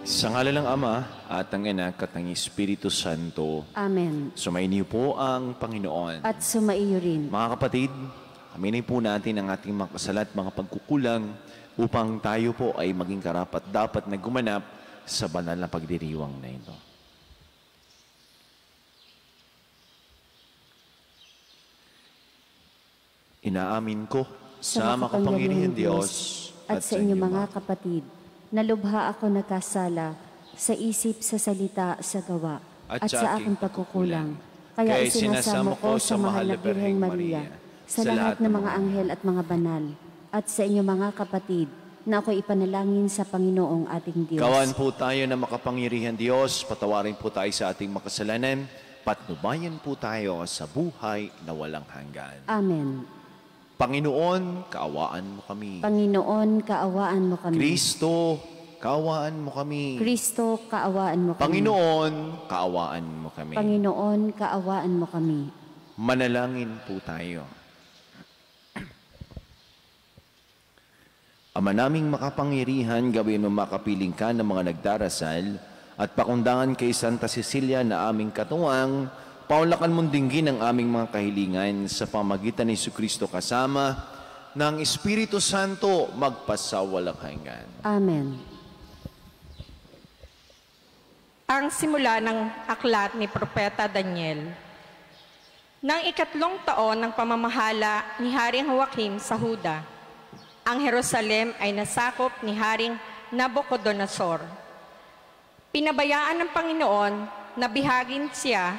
Sa ngalan ng Ama at ng Anak at ng Espiritu Santo. Amen. Sumainiyo po ang Panginoon. At sumaiyo rin. Mga kapatid, aminin po natin ang ating mga kasala at mga pagkukulang upang tayo po ay maging karapat-dapat na gumanap sa banal na pagdiriwang na ito. Inaamin ko sa makapangyarihang Diyos at sa inyo mga kapatid, nalubha ako nagkasala sa isip, sa salita, sa gawa, at sa aking pagkukulang. Kaya isinasamo ko sa mahal na Birheng Maria, sa lahat ng mga anghel at mga banal, at sa inyo mga kapatid, na ako'y ipanalangin sa Panginoong ating Diyos. Kawan po tayo na makapangyarihan Diyos, patawarin po tayo sa ating makasalanan, patnubayan po tayo sa buhay na walang hanggan. Amen. Panginoon, kaawaan mo kami. Panginoon, kaawaan mo kami. Kristo, kaawaan mo kami. Kristo, kaawaan mo kami. Panginoon, kaawaan mo kami. Panginoon, kaawaan mo kami. Manalangin po tayo. Ama naming makapangyarihan, gawin mo makapiling ka ng mga nagdarasal at pakundangan kay Santa Cecilia na aming katuwang, paulakan mong dinggin ang aming mga kahilingan sa pamagitan ni Jesucristo kasama ng Espiritu Santo magpasawalang hanggan. Amen. Ang simula ng aklat ni Propeta Daniel. Nang 3 taon ng pamamahala ni Haring Joachim sa Huda, ang Jerusalem ay nasakop ni Haring Nabucodonosor. Pinabayaan ng Panginoon na bihagin siya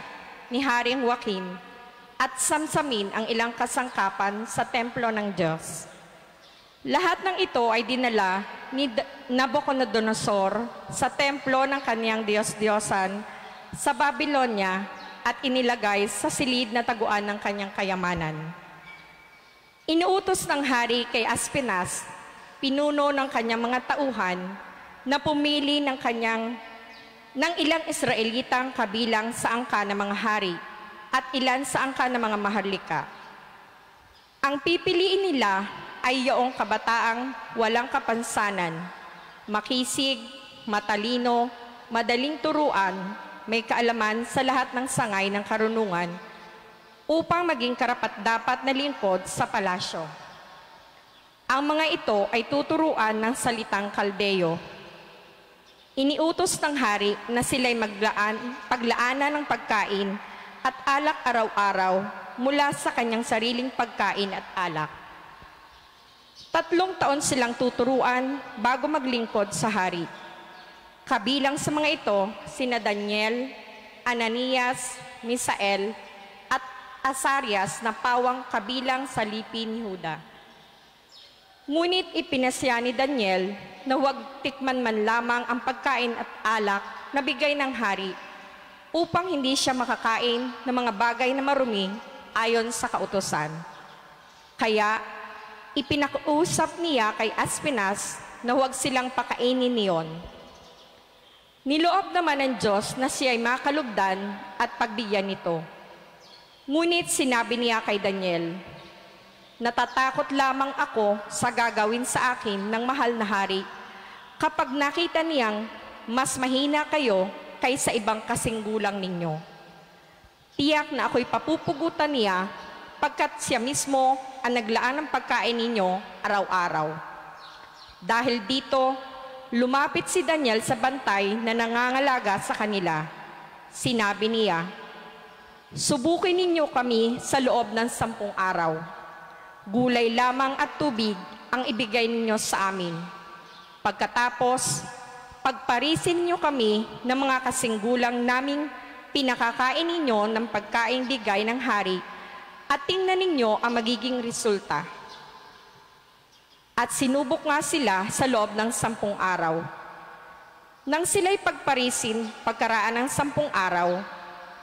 ni Haring Joachim at samsamin ang ilang kasangkapan sa templo ng Diyos. Lahat ng ito ay dinala ni Nabucodonosor sa templo ng kaniyang Diyos-Diyosan sa Babylonia at inilagay sa silid na taguan ng kanyang kayamanan. Inuutos ng hari kay Aspenas, pinuno ng kanyang mga tauhan, na pumili ng ilang Israelitang kabilang sa angka ng mga hari at ilan sa angka ng mga maharlika. Ang pipiliin nila ay yoong kabataang walang kapansanan, makisig, matalino, madaling turuan, may kaalaman sa lahat ng sangay ng karunungan, upang maging karapat-dapat na lingkod sa palasyo. Ang mga ito ay tuturuan ng salitang Kaldeo. Iniutos ng hari na sila'y paglaanan ng pagkain at alak araw-araw mula sa kanyang sariling pagkain at alak. 3 taon silang tuturuan bago maglingkod sa hari. Kabilang sa mga ito, sina Daniel, Ananias, Misael, at Asarias na pawang kabilang sa lipi ni Huda. Ngunit ipinasya ni Daniel na huwag tikman man lamang ang pagkain at alak na bigay ng hari upang hindi siya makakain ng mga bagay na marumi ayon sa kautusan. Kaya ipinakuusap niya kay Aspenas na huwag silang pakainin niyon. Niloob naman ng Diyos na siya ay makalugdan at pagbigyan nito. Ngunit sinabi niya kay Daniel, "Natatakot lamang ako sa gagawin sa akin ng mahal na hari kapag nakita niyang mas mahina kayo kaysa ibang kasinggulang ninyo. Tiyak na ako'y papupugutan niya pagkat siya mismo ang naglaan ng pagkain ninyo araw-araw." Dahil dito, lumapit si Daniel sa bantay na nangangalaga sa kanila. Sinabi niya, "Subukin ninyo kami sa loob ng 10 araw. Gulay lamang at tubig ang ibigay ninyo sa amin. Pagkatapos, pagparisin ninyo kami ng mga kasinggulang naming pinakakain ninyo ng pagkain bigay ng hari at tingnan ninyo ang magiging resulta." At sinubok nga sila sa loob ng 10 araw. Nang sila'y pagparisin pagkaraan ng 10 araw,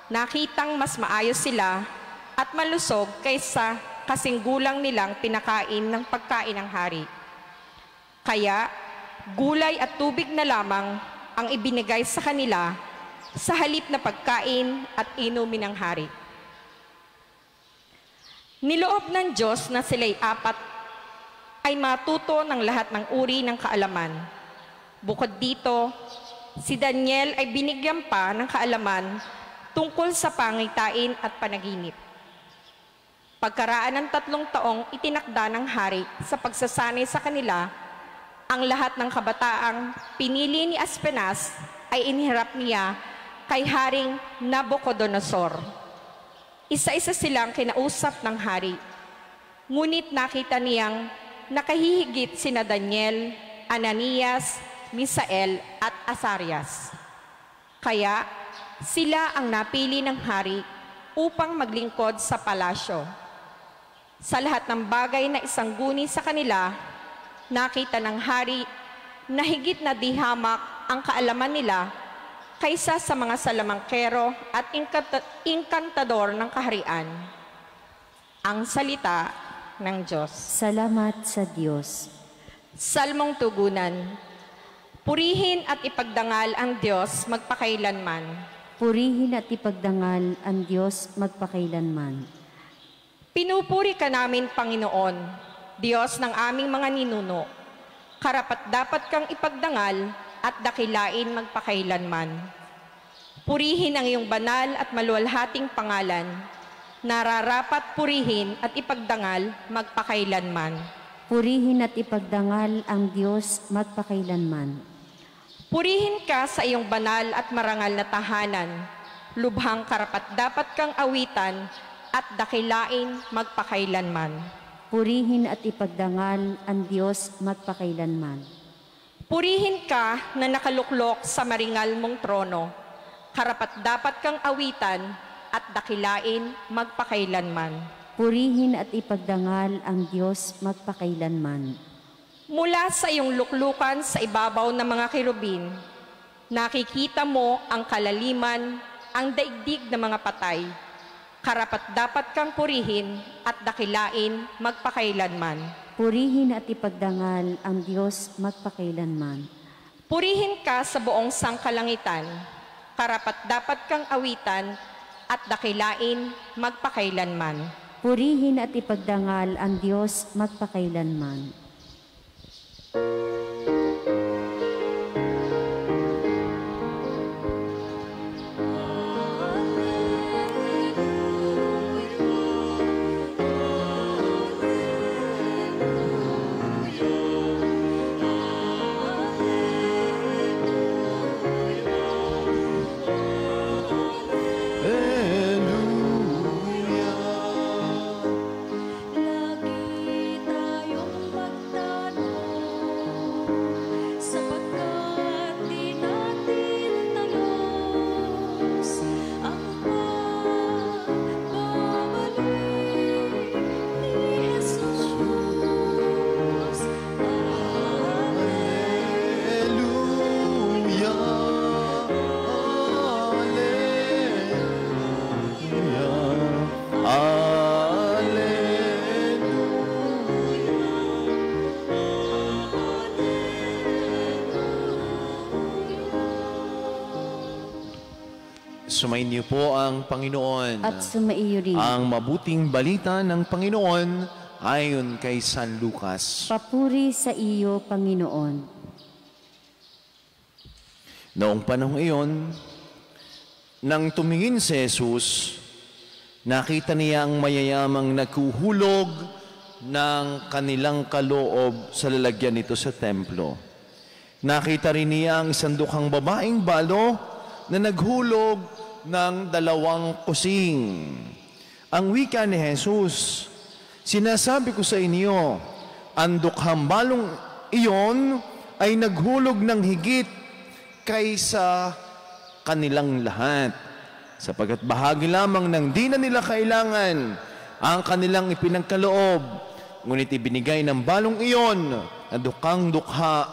nakitang mas maayos sila at malusog kaysa kasinggulang nilang pinakain ng pagkain ng hari. Kaya gulay at tubig na lamang ang ibinigay sa kanila sa halip na pagkain at inumin ng hari. Niloob ng Diyos na sila'y apat ay matuto ng lahat ng uri ng kaalaman. Bukod dito, si Daniel ay binigyan pa ng kaalaman tungkol sa pangitain at panaginip. Pagkaraan ng 3 taong itinakda ng hari sa pagsasanay sa kanila, ang lahat ng kabataang pinili ni Aspenas ay inihirap niya kay Haring Nabucodonosor. Isa-isa silang kinausap ng hari. Ngunit nakita niyang nakahihigit sina Daniel, Ananias, Misael at Azarias. Kaya sila ang napili ng hari upang maglingkod sa palasyo. Sa lahat ng bagay na isangguni sa kanila, nakita ng hari na higit na dihamak ang kaalaman nila kaysa sa mga salamangkero at inkantador ng kaharian. Ang salita ng Diyos. Salamat sa Diyos. Salmong tugunan. Purihin at ipagdangal ang Diyos magpakailanman. Purihin at ipagdangal ang Diyos magpakailanman. Pinupuri ka namin, Panginoon, Diyos ng aming mga ninuno. Karapat-dapat kang ipagdangal at dakilain magpakailanman. Purihin ang iyong banal at maluwalhating pangalan. Nararapat purihin at ipagdangal magpakailanman. Purihin at ipagdangal ang Diyos magpakailanman. Purihin ka sa iyong banal at marangal na tahanan. Lubhang karapat-dapat kang awitan at dakilain magpakailanman. Purihin at ipagdangal ang Diyos magpakailanman. Purihin ka na nakaluklok sa maringal mong trono. Karapat-dapat kang awitan at dakilain magpakailanman. Purihin at ipagdangal ang Diyos magpakailanman. Mula sa iyong luklukan sa ibabaw ng mga kirubin, nakikita mo ang kalaliman, ang daigdig ng mga patay. Karapat-dapat kang purihin at dakilain magpakailanman. Purihin at ipagdangal ang Diyos magpakailanman. Purihin ka sa buong sangkalangitan. Karapat-dapat kang awitan at dakilain magpakailanman. Purihin at ipagdangal ang Diyos magpakailanman. Sumainyo po ang Panginoon. At sumaiyo rin. Ang mabuting balita ng Panginoon ayon kay San Lucas. Papuri sa iyo, Panginoon. Noong panahong iyon, nang tumingin si Jesus, nakita niya ang mayayamang naghuhulog ng kanilang kaloob sa lalagyan nito sa templo. Nakita rin niya ang isang dukhang babaeng balo na naghulog ng 2 kusing. Ang wika ni Jesus, sinasabi ko sa inyo, ang dukhang balong iyon ay naghulog ng higit kaysa kanilang lahat, sapagkat bahagi lamang ng di na nila kailangan ang kanilang ipinagkaloob, ngunit ibinigay ng balong iyon na dukhang dukha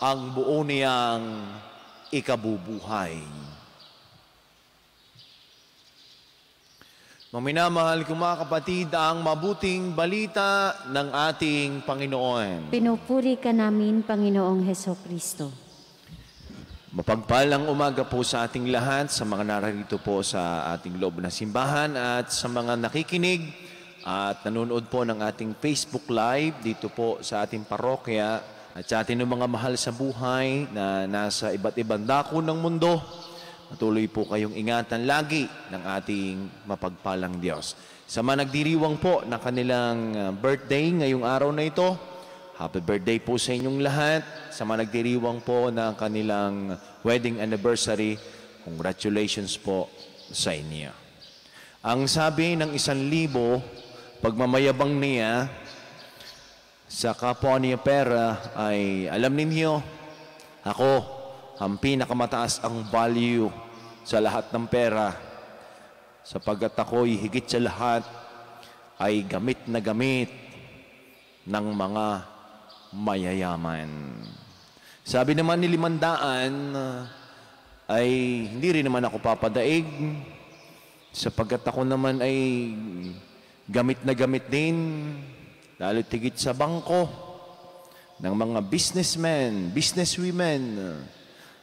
ang buo niyang ikabubuhay. Maminamahal kong mga kapatid, ang mabuting balita ng ating Panginoon. Pinupuri ka namin, Panginoong Hesukristo. Mapagpalang umaga po sa ating lahat, sa mga narito po sa ating loob na simbahan at sa mga nakikinig at nanonood po ng ating Facebook Live dito po sa ating parokya At sa atin ng mga mahal sa buhay na nasa iba't ibang dako ng mundo, patuloy po kayong ingatan lagi ng ating mapagpalang Diyos. Sa mga nagdiriwang po na kanilang birthday ngayong araw na ito, happy birthday po sa inyong lahat. Sa mga nagdiriwang po na kanilang wedding anniversary, congratulations po sa inyo. Ang sabi ng 1,000, pagmamayabang niya sa kapwa niya pera ay, alam ninyo, ako, ang pinakamataas ang value sa lahat ng pera, sapagkat ako'y higit sa lahat ay gamit na gamit ng mga mayayaman. Sabi naman ni 500, ay hindi rin naman ako papadaig, sapagkat ako naman ay gamit na gamit din, lalo tigit sa bangko ng mga businessmen, businesswomen.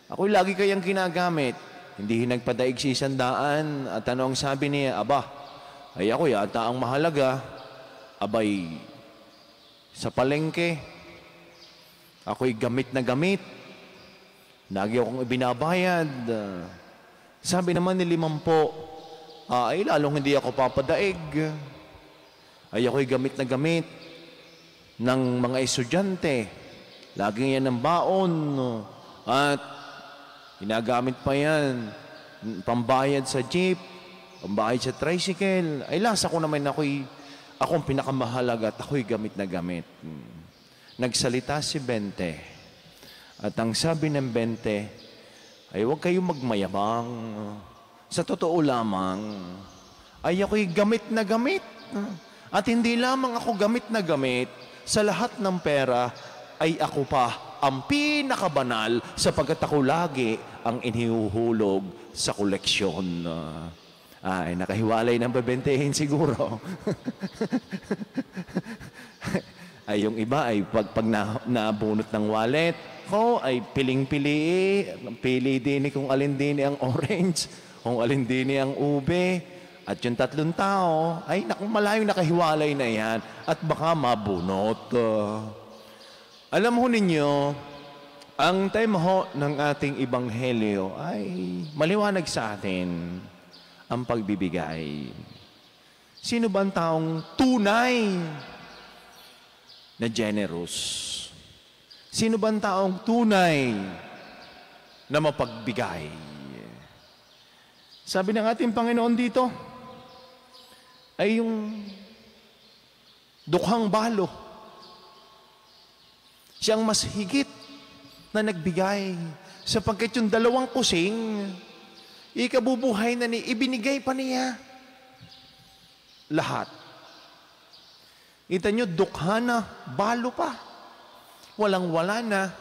Ako'y lagi kayang ginagamit. Hindi nagpadaig si 100. At ano ang sabi niya? Aba, ay ako yata ang mahalaga. Abay, sa palengke, ako'y gamit na gamit. Lagi akong ibinabayad. Sabi naman ni 50, ay lalong hindi ako papadaig. Ay ako'y gamit na gamit ng mga estudyante. Laging yan ang baon. At ginagamit pa yan. Pambayad sa jeep, pambayad sa tricycle. Ay lasa ko naman akong pinakamahalaga at ako'y gamit na gamit. Nagsalita si 20. At ang sabi ng 20, ay huwag kayong magmayabang. Sa totoo lamang, ay ako'y gamit na gamit. At hindi lamang ako gamit na gamit, sa lahat ng pera ay ako pa ang pinakabanal sapagkat ako lagi ang inihuhulog sa koleksyon. Ay, nakahiwalay ng babentehin siguro. Ay, yung iba ay pag nabunot ng wallet ko, ay piling-pili, pili din kung alin din ang orange, kung alin din ang ube. At yung 3 tao, ay naku, malayong nakahiwalay na yan at baka mabunot. Alam ho ninyo, ang tema ho ng ating ebanghelyo ay maliwanag sa atin ang pagbibigay. Sino ba ang taong tunay na generous? Sino ba ang taong tunay na mapagbigay? Sabi ng ating Panginoon dito, ay yung dukhang balo. Siyang mas higit na nagbigay sapagkat yung 2 kusing, ikabubuhay na ibinigay pa niya lahat. Kita nyo, dukha na, balo pa. Walang-wala na,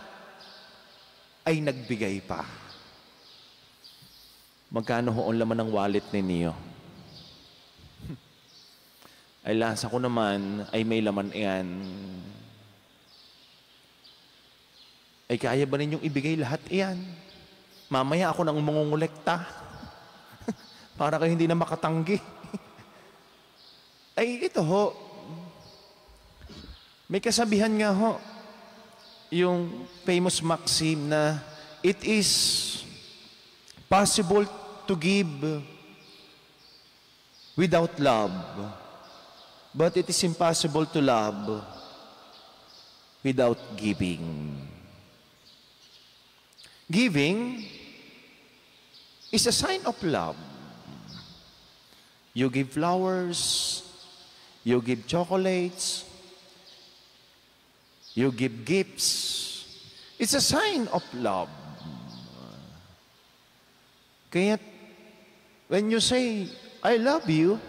ay nagbigay pa. Magkano hoon laman ng wallet ninyo? Ay lasa ko naman, ay may laman yan. Ay kaya ba ninyong ibigay lahat yan? Mamaya ako nang mangungulekta. Para kayo hindi na makatanggi. Ay ito ho, may kasabihan nga ho, yung famous maxim na it is possible to give without love. But it is impossible to love without giving. Giving is a sign of love. You give flowers, you give chocolates, you give gifts. It's a sign of love. Kaya when you say, I love you,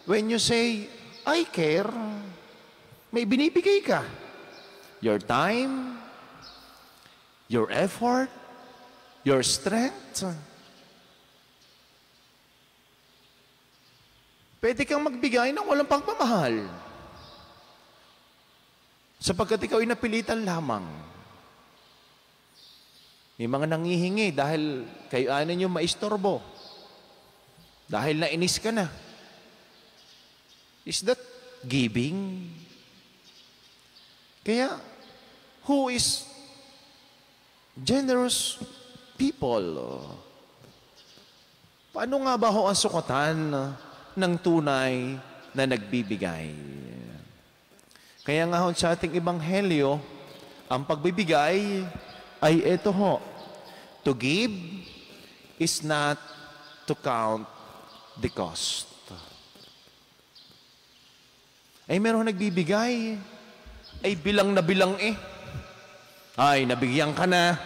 when you say, I care, may binibigay ka. Your time, your effort, your strength. Pwede kang magbigay ng walang pagmamahal. Sapagkat ikaw ay napilitan lamang. May mga nangihingi dahil kayo anin yung maistorbo. Dahil nainis ka na. Is that giving? Kaya, who is generous people. Paano nga ba ho ang sukatan ng tunay na nagbibigay? Kaya nga ho sa ating ebanghelyo, ang pagbibigay ay ito ho. To give is not to count the cost. Ay meron nagbibigay, ay bilang na bilang eh. Ay, nabigyan ka na.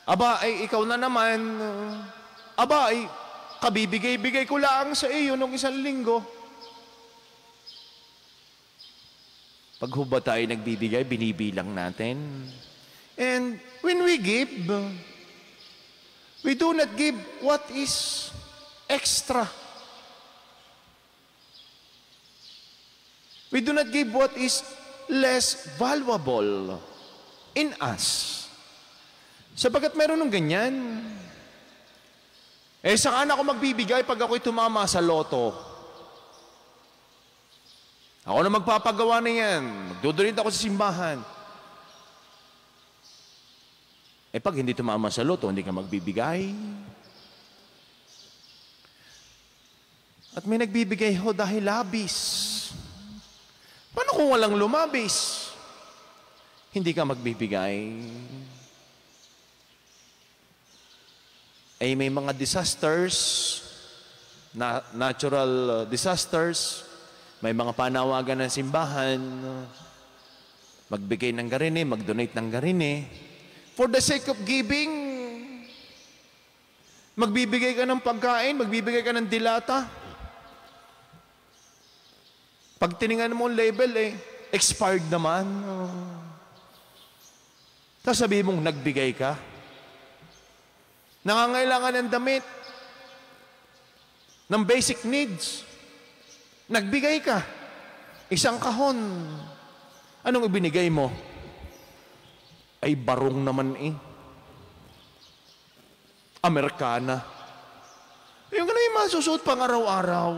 Aba, ay ikaw na naman. Aba, ay kabibigay-bigay ko lang sa iyo nung isang linggo. Pag huba tayo nagbibigay, binibilang natin. And when we give, we do not give what is extra. We do not give what is less valuable in us. Sapagat meron ng ganyan. Saan ako magbibigay pag ako'y tumama sa loto? Ako na magpapagawa na yan. Magdudunit ako sa simbahan. Pag hindi tumama sa loto, hindi ka magbibigay. At may nagbibigay ho dahil labis. Paano kung walang lumabis? Hindi ka magbibigay. May mga disasters, natural disasters, may mga panawagan ng simbahan, magbigay ng garini, mag-donate ng garini. For the sake of giving, magbibigay ka ng pagkain, magbibigay ka ng dilata. Pag tiningnan mo ang label, expired naman. Tapos sabihin mong nagbigay ka. Nangangailangan ng damit, ng basic needs. Nagbigay ka. Isang kahon. Anong ibinigay mo? Ay barong naman Amerikana. Yung ganun yung masusuot pang araw-araw.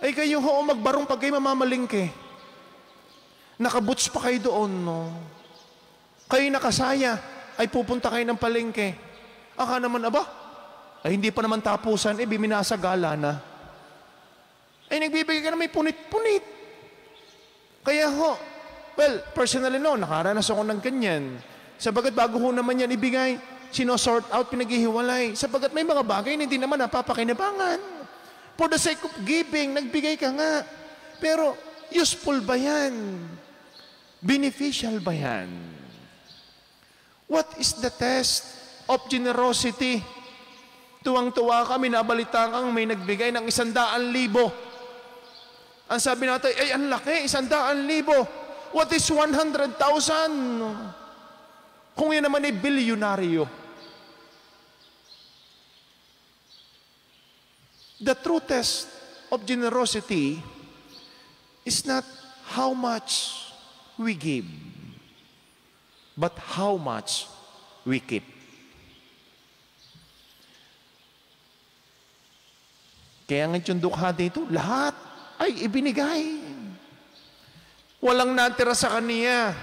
Ay kayo ho, magbarong pag kayo mamamalingke. Nakaboots pa kayo doon, no? Kayo nakasaya, ay pupunta kayo ng palengke. Aka naman, aba, ay hindi pa naman tapusan, biminasagala na. Ay nagbibigay ka na may punit-punit. Kaya ho, well, personally no, nakaranas ako ng ganyan. Sabagat bago ho naman yan ibigay, sinosort out, pinaghihiwalay. Sabagat may mga bagay na hindi naman napapakinabangan. For the sake of giving, nagbigay ka nga. Pero, useful ba yan? Beneficial ba yan? What is the test of generosity? Tuwang-tuwa kami, nabalitaan kang may nagbigay ng 100,000. Ang sabi natin, ay ang laki, 100,000. What is 100,000? Kung yan naman ay bilyonaryo. The true test of generosity is not how much we give, but how much we keep. Kaya nga yung dukha dito, lahat ay ibinigay. Walang natira sa kaniya.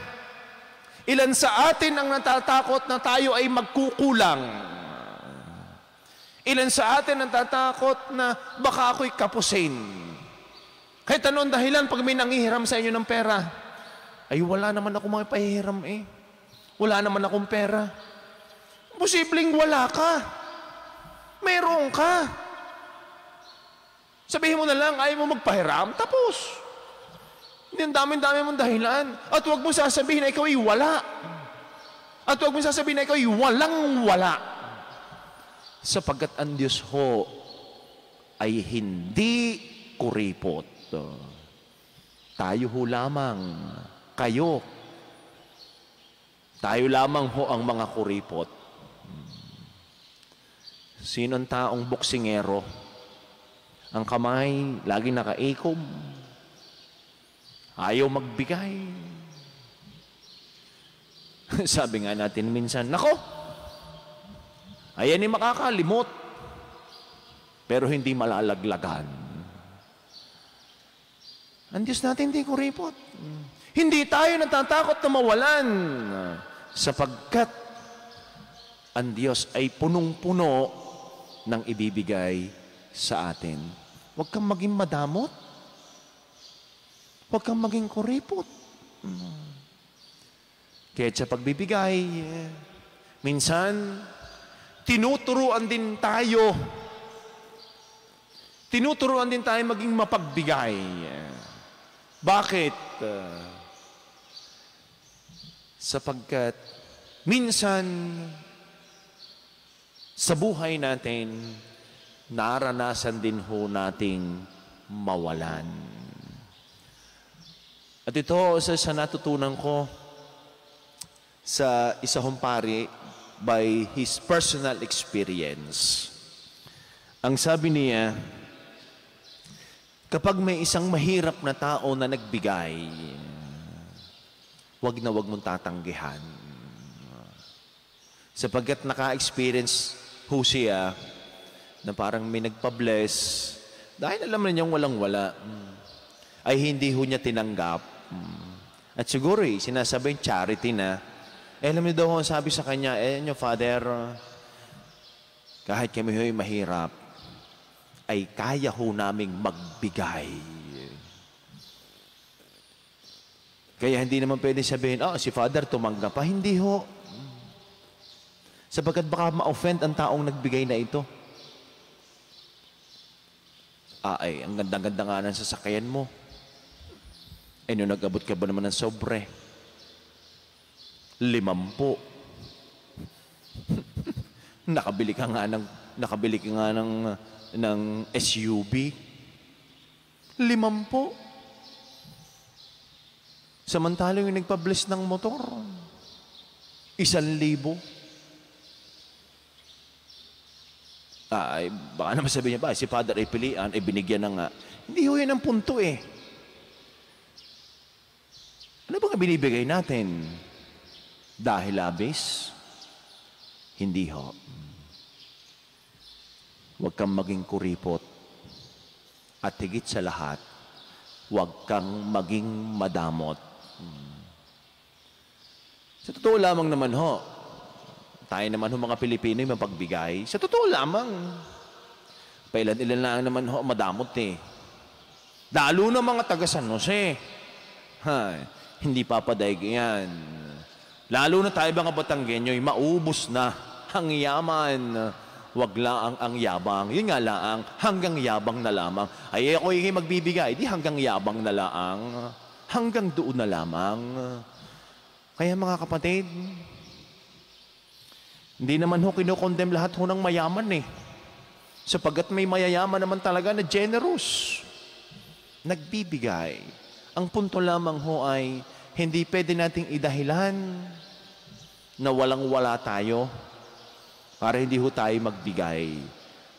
Ilan sa atin ang natatakot na tayo ay magkukulang? Ilan sa atin ang tatakot na baka ako'y kapusin? Kahit anong dahilan pag may nangihiram sa inyo ng pera, ay wala naman ako mga pahihiram Wala naman akong pera. Posibleng wala ka. Mayroon ka. Sabihin mo na lang, ayaw mo magpahiram, tapos. Hindi ang dami-dami mong dahilan. At huwag mo sasabihin na ikaw ay wala. At huwag mo sasabihin na ikaw ay walang-wala. Sapagkat ang Diyos ho ay hindi kuripot. Tayo ho lamang, kayo. Tayo lamang ho ang mga kuripot. Sinong taong boksingero? Ang kamay, lagi nakaikom. Ayaw magbigay. Sabi nga natin minsan, nako, ayan ay makakalimot, pero hindi malalaglagan. Ang Diyos natin hindi kuripot. Hindi tayo natatakot na mawalan sapagkat ang Diyos ay punong-puno ng ibibigay sa atin. Huwag kang maging madamot. Huwag kang maging kuripot. Kaya sa pagbibigay, minsan, tinuturuan din tayo. Tinuturuan din tayo maging mapagbigay. Bakit? Sapagkat minsan sa buhay natin, naranasan din ho nating mawalan. At ito sa natutunan ko sa isa hong pari by his personal experience. Ang sabi niya, kapag may isang mahirap na tao na nagbigay, wag mong tatanggihan. Sapagkat naka-experience ho siya na parang may nagpa-bless, dahil alam na niyang walang-wala, ay hindi ho niya tinanggap. At siguro sinasabing charity na, alam niyo daw sabi sa kanya, Father, kahit kami ho'y mahirap, ay kaya ho naming magbigay. Kaya hindi naman pwede sabihin, si Father tumanggap pa. Hindi ho. Sapagkat baka ma-offend ang taong nagbigay na ito. Ang ganda-ganda nga ng sasakyan mo. Nung nag-abot ka ba naman ng sobre? 50. Nakabili ka nga ng SUV. 50. Samantalang yung nagpa-bless ng motor, 1,000. Baka naman sabihin niya si Father ay pilian, binigyan na nga. Hindi ho yan ang punto Ano bang binibigay natin? Dahil labis? Hindi ho. Huwag kang maging kuripot. At higit sa lahat, huwag kang maging madamot. Sa totoo lamang naman ho, tayo naman ho mga Pilipino yung mapagbigay. Sa totoo lamang, pailan-ilan lang naman ho madamot Lalo na mga taga San Jose. Hindi papadaig yan. Lalo na tayo mga Batanggenyo, maubos na ang yaman. Wag lang ang yabang. Yun nga lang, hanggang yabang na lamang. Ako yung magbibigay, di hanggang yabang na lang. Hanggang doon na lamang. Kaya mga kapatid, hindi naman ho kinukondem lahat ho ng mayaman Sapagkat may mayayaman naman talaga na generous. Nagbibigay. Ang punto lamang ho ay, hindi pwede nating idahilan na walang-wala tayo para hindi ho tayo magbigay.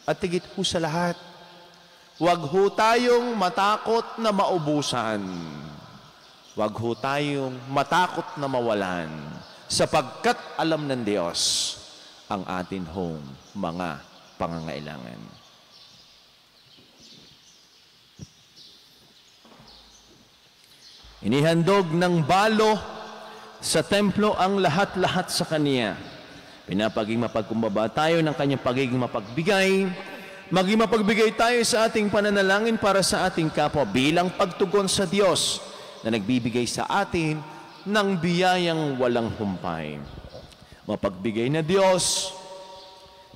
At higit ho sa lahat, huwag ho tayong matakot na maubusan. Huwag ho tayong matakot na mawalan, sapagkat alam ng Diyos ang atin hong mga pangangailangan. Inihandog ng balo sa templo ang lahat-lahat sa Kanya. Pinapaging mapagkumbaba tayo ng Kanyang pagiging mapagbigay. Maging mapagbigay tayo sa ating pananalangin para sa ating kapwa bilang pagtugon sa Diyos na nagbibigay sa atin ng biyayang walang humpay. Mapagbigay na Diyos,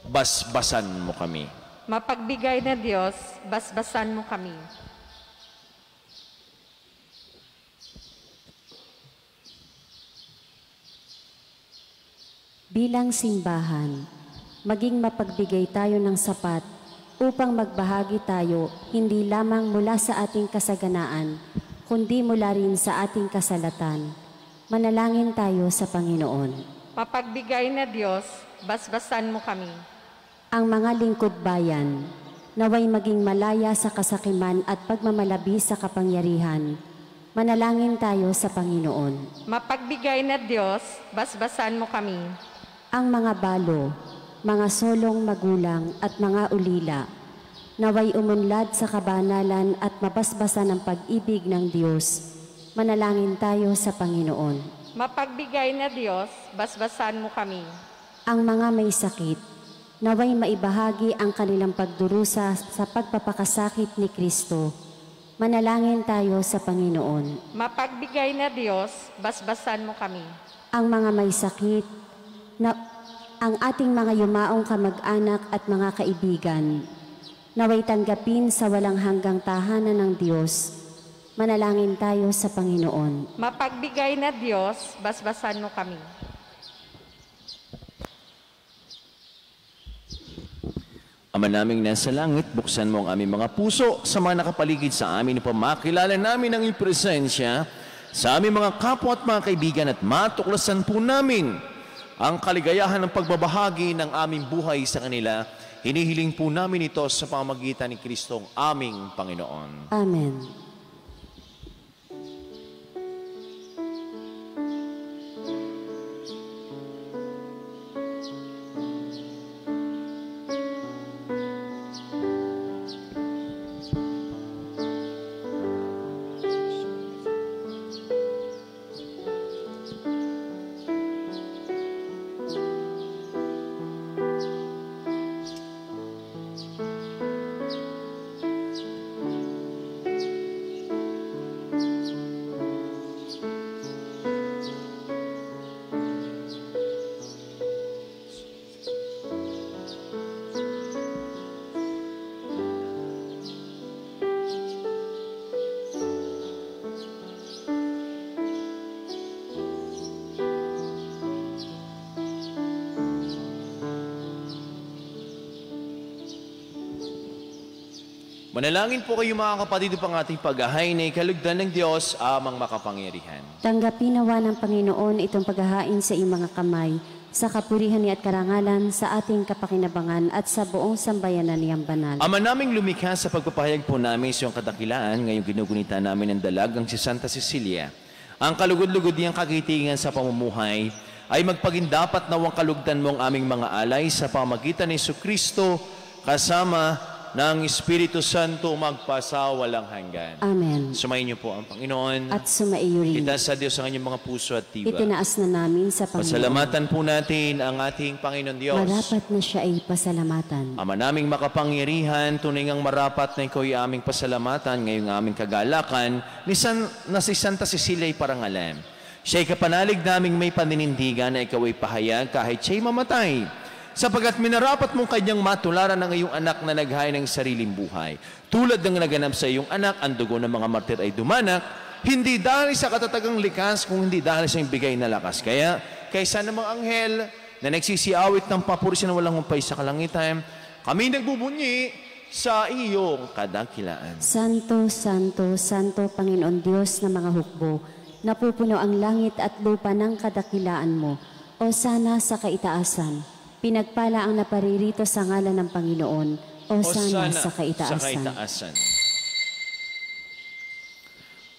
basbasan mo kami. Mapagbigay na Diyos, basbasan mo kami. Bilang simbahan, maging mapagbigay tayo ng sapat upang magbahagi tayo hindi lamang mula sa ating kasaganaan, kundi mula rin sa ating kasalatan. Manalangin tayo sa Panginoon. Mapagbigay na Diyos, basbasan mo kami. Ang mga lingkod bayan, naway maging malaya sa kasakiman at pagmamalabi sa kapangyarihan. Manalangin tayo sa Panginoon. Mapagbigay na Diyos, basbasan mo kami. Ang mga balo, mga solong magulang at mga ulila, naway umunlad sa kabanalan at mabasbasan ng pag-ibig ng Diyos. Manalangin tayo sa Panginoon. Mapagbigay na Diyos, basbasan mo kami. Ang mga may sakit, naway maibahagi ang kanilang pagdurusa sa pagpapakasakit ni Kristo. Manalangin tayo sa Panginoon. Mapagbigay na Diyos, basbasan mo kami. Ang mga may sakit, ang ating mga yumaong kamag-anak at mga kaibigan, naway tanggapin sa walang hanggang tahanan ng Diyos. Manalangin tayo sa Panginoon. Mapagbigay na Diyos, basbasan mo kami. Ama naming nasa langit, buksan mo ang aming mga puso sa mga nakapaligid sa amin upang makilala namin ang iyong presensya sa aming mga kapwa at mga kaibigan at matuklasan po namin ang kaligayahan ng pagbabahagi ng aming buhay sa kanila. Hinihiling po namin ito sa pamamagitan ni Kristong aming Panginoon. Amen. Manalangin po kayo mga kapatid upang ating paghahain na ikalugdan ng Diyos amang makapangyarihan. Tanggapin nawa ng Panginoon itong paghahain sa iyong mga kamay, sa kapurihan niya at karangalan, sa ating kapakinabangan at sa buong sambayanan niyang banal. Ama naming lumikha, sa pagpapahayag po namin sa iyong kadakilaan, ngayong ginugunita namin ng dalagang si Santa Cecilia. Ang kalugod-lugod niyang kagitingan sa pamumuhay ay magpagindapat nawang kalugdan mo ang aming mga alay sa pamagitan ni Jesucristo kasama ng Espiritu Santo magpasawalang hanggan. Amen. Sumayin niyo po ang Panginoon. At sumaiyo rin. Itaas sa Diyos ang inyong mga puso at tiba. Itinaas na namin sa Panginoon. Pasalamatan po natin ang ating Panginoon Diyos. Marapat na siya ay pasalamatan. Ama naming makapangyarihan, tunay ngang marapat na ikaw ay aming pasalamatan ngayong aming kagalakan na si Santa Cecilia ay parangalan. Siya ay kapanalig naming may paninindigan na ikaw ay pahayag kahit siya'y mamatay. Sapagat minarapat mong kanyang matularan ng iyong anak na naghain ng sariling buhay. Tulad ng naganap sa iyong anak, ang dugo ng mga martir ay dumanak, hindi dahil sa katatagang likas, kung hindi dahil sa iyong bigay na lakas. Kaya, kaysa namang anghel na nagsisiawit ng papuri na walang humpay sa kalangitan, kami nagbubunyi sa iyong kadakilaan. Santo, Santo, Santo, Panginoon Diyos ng mga hukbo, napupuno ang langit at lupa ng kadakilaan mo, o sana sa kaitaasan. Pinagpala ang naparirito sa ngalan ng Panginoon, o sana sa kaitaasan.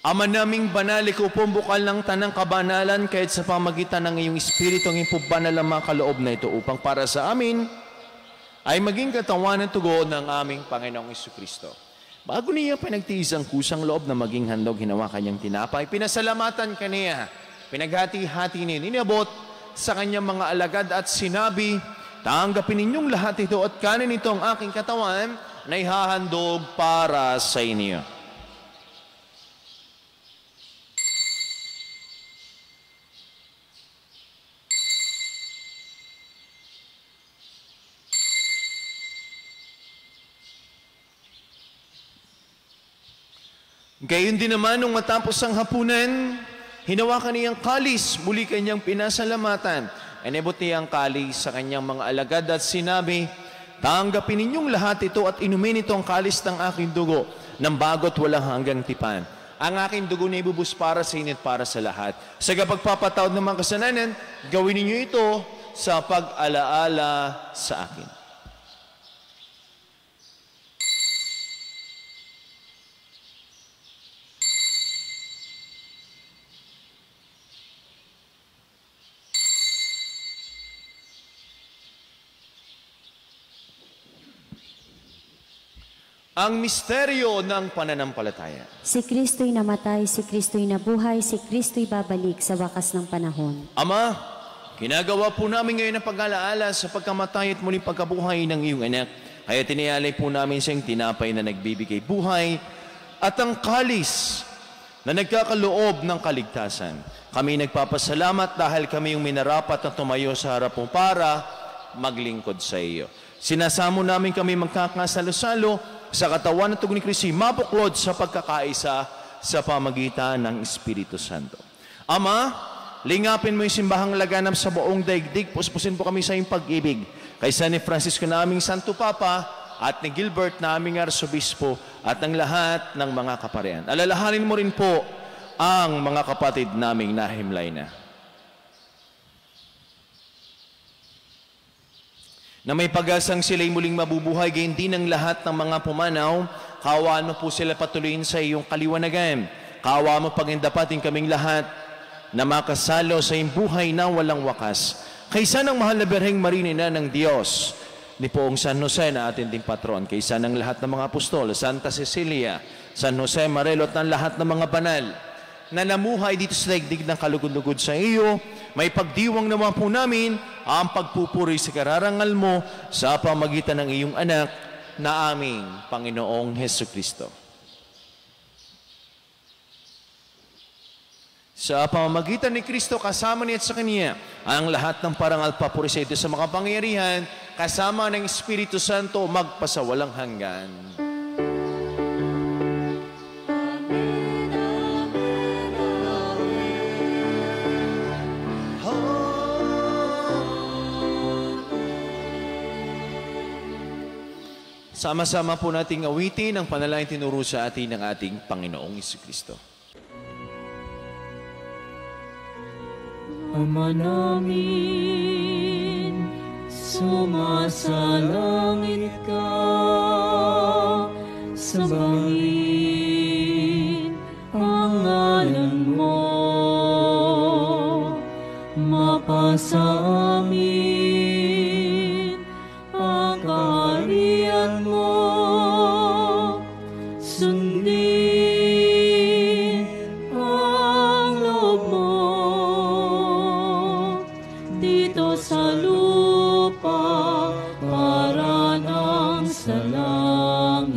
Ama naming banal, ikaw po bukal ng tanang kabanalan, kahit sa pamagitan ng iyong Espiritu, ang iyong banal ang mga kaloob na ito, upang para sa amin ay maging katawan at tugon ng aming Panginoong Jesucristo. Bago niya pinagtiis ang kusang loob na maging handog, hinawa kanyang tinapay, pinasalamatan kaniya, pinaghati-hati niya, inabot sa kanyang mga alagad at sinabi, tanggapin ninyong lahat ito at kanin ito ang aking katawan na ihahandog para sa inyo. Gayon din naman nung matapos ang hapunan, hinawakan niyang kalis, muli kanyang pinasalamatan. Inabot niya ang kalis sa kanyang mga alagad at sinabi, tanggapin ninyong lahat ito at inumin ito ang kalis ng aking dugo, ng bago't walang hanggang tipan. Ang aking dugo na ibubus para sa inyo at para sa lahat. Sa pagpapatawad ng mga kasalanan, gawin ninyo ito sa pag-alaala sa akin. Ang misteryo ng pananampalataya. Si Kristo'y namatay, si Kristo'y nabuhay, si Kristo'y babalik sa wakas ng panahon. Ama, ginagawa po namin ngayon ang pag-alaala sa pagkamatay at muling pagkabuhay ng iyong anak. Kaya tinialay po namin siyang tinapay na nagbibigay buhay at ang kalis na nagkakaloob ng kaligtasan. Kami nagpapasalamat dahil kami yung minarapat na tumayo sa harap mo para maglingkod sa iyo. Sinasamo namin kami magkakasalo-salo sa katawan ng tugon ni Kristo, mabuklod sa pagkakaisa sa pamagitan ng Espiritu Santo. Ama, lingapin mo yung simbahang laganap sa buong daigdig. Puspusin po kami sa iyong pag-ibig. Kaysa ni Francisco na aming Santo Papa at ni Gilbert na aming Arsobispo at ng lahat ng mga kaparian. Alalahanin mo rin po ang mga kapatid naming nahimlay na may pag-asang sila'y muling mabubuhay, gayon din ang lahat ng mga pumanaw. Kaawaan mo po sila patuloyin sa iyong kaliwanagan. Kaawaan mo pagindapatin kaming lahat na makasalo sa iyong buhay na walang wakas. Kaysa ng mahal na Birheng Maria ng Diyos, ni Poong San Jose na ating ding patron, kaysa ng lahat ng mga apostol, Santa Cecilia, San Jose Marelo at ng lahat ng mga banal na namuhay dito sa daigdig ng kalugod-lugod sa iyo, may pagdiwang naman po namin ang pagpupuri sa kararangal mo sa pamagitan ng iyong anak na aming Panginoong Hesukristo. Sa pamamagitan ni Kristo, kasama niya at sa Kanya, ang lahat ng parangal papuri sa ito sa makapangyarihan, kasama ng Espiritu Santo, magpasawalang hanggan. Sama-sama po nating awitin ang panalangin tinuro sa atin ng ating Panginoong Hesukristo. Ama namin, sumasalangit ka, sambahin ang ngalan mo, mapasa amin ang kaharian mo, sundin ang loob mo dito sa lupa para nang sa langit.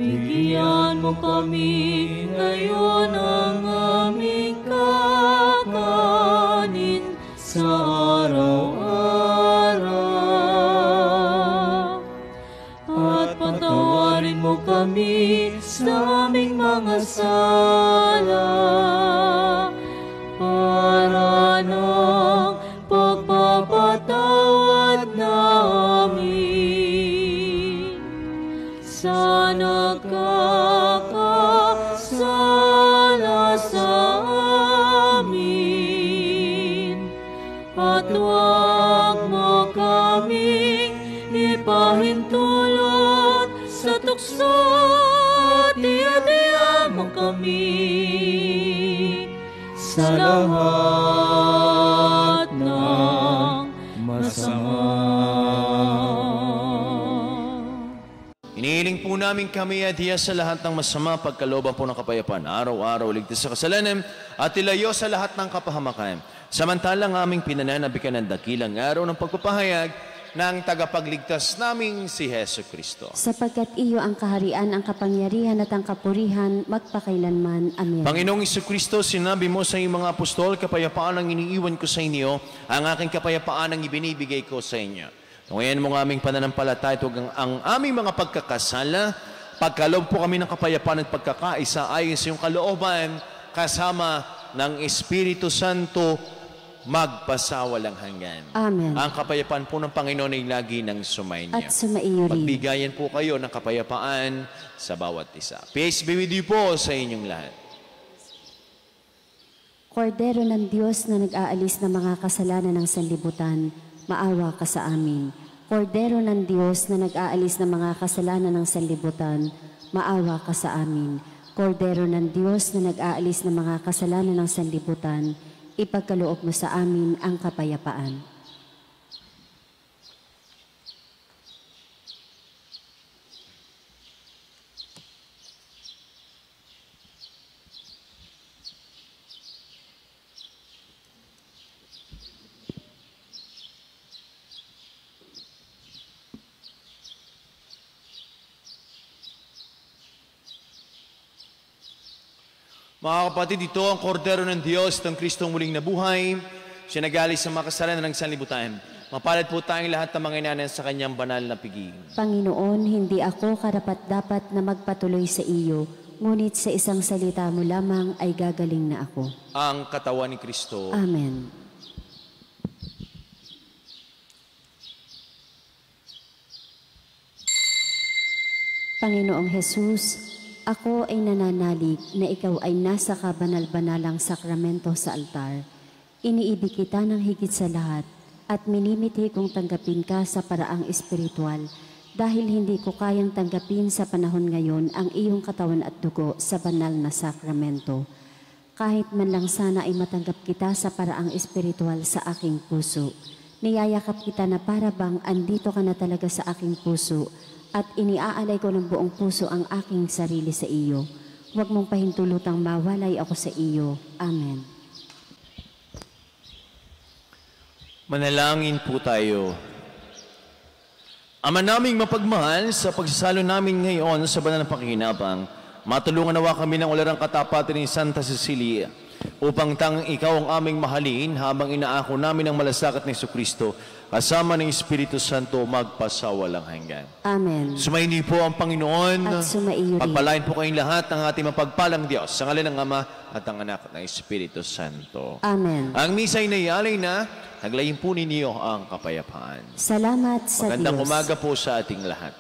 Bigyan mo kami ngayon ang aming kakanin sa araw-araw, at patawarin mo kami sa aming mga sala para ng pagpapatawad namin sa nagkakasala sa amin, at huwag mo kaming ipahintulot sa tukso, at iadya mo kami sa lahat ng masama. Inihiling po namin kami adya sa lahat ng masama, pagkalooban po ng kapayapaan, araw-araw ligtas sa kasalanan at ilayo sa lahat ng kapahamakan. Samantalang aming pinananabikan ng dakilang araw ng pagpapahayag ng tagapagligtas naming si Hesu Kristo. Sapagkat iyo ang kaharian, ang kapangyarihan at ang kapurihan magpakailanman. Amen. Panginoong Jesucristo, sinabi mo sa iyong mga apostol, kapayapaan ang iniiwan ko sa inyo, ang aking kapayapaan ang ibinibigay ko sa inyo. Ngayon mong aming pananampalataya, ang aming mga pagkakasala, pagkaloob po kami ng kapayapaan at pagkakaisa ayon sa iyong kalooban, kasama ng Espiritu Santo, magpasawalang hanggan. Amen. Ang kapayapaan po ng Panginoon ay lagi ng sumainyo. At sumaiyo rin. Pagbigayan po kayo ng kapayapaan sa bawat isa. Peace be with you po sa inyong lahat. Kordero ng Diyos na nag-aalis ng mga kasalanan ng sanlibutan, maawa ka sa amin. Kordero ng Diyos na nag-aalis ng mga kasalanan ng sanlibutan, maawa ka sa amin. Kordero ng Diyos na nag-aalis ng mga kasalanan ng sanlibutan, ipagkaloob mo sa amin ang kapayapaan. Mga kapatid, ito ang kordero ng Diyos, ng Kristong muling nabuhay. Siya nagalis sa mga kasalanan ng sanlibutan. Mapalad po tayong lahat ng mga inanan sa kanyang banal na piging. Panginoon, hindi ako karapat-dapat na magpatuloy sa iyo, ngunit sa isang salita mo lamang ay gagaling na ako. Ang katawan ni Kristo. Amen. Panginoong Jesus, ako ay nananalig na ikaw ay nasa kabanal-banalang sakramento sa altar. Iniibig kita ng higit sa lahat at minimiti kong tanggapin ka sa paraang espiritual dahil hindi ko kayang tanggapin sa panahon ngayon ang iyong katawan at dugo sa banal na sakramento. Kahit man lang sana ay matanggap kita sa paraang espiritual sa aking puso. Niyayakap kita na para bang andito ka na talaga sa aking puso at iniaalay ko ng buong puso ang aking sarili sa iyo. Huwag mong pahintulutang mawalay ako sa iyo. Amen. Manalangin po tayo. Ama naming mapagmahal, sa pagsasalo namin ngayon sa banal na pakikinabang, matulungan nawa kami ng walarang katapatan ni Santa Cecilia upang ikaw ang aming mahalin habang inaako namin ang malasakit ni Jesucristo kasama ng Espiritu Santo magpasawalang hanggan. Amen. Sumaini po ang Panginoon. At sumaiyo rin. Pagpalain po kayong lahat ng ating mapagpalang Diyos sa ngalan ng Ama at ng Anak at ng Espiritu Santo. Amen. Ang misa'y naialay na, naglayin po ninyo ang kapayapaan. Salamat sa Diyos. Magandang umaga po sa ating lahat.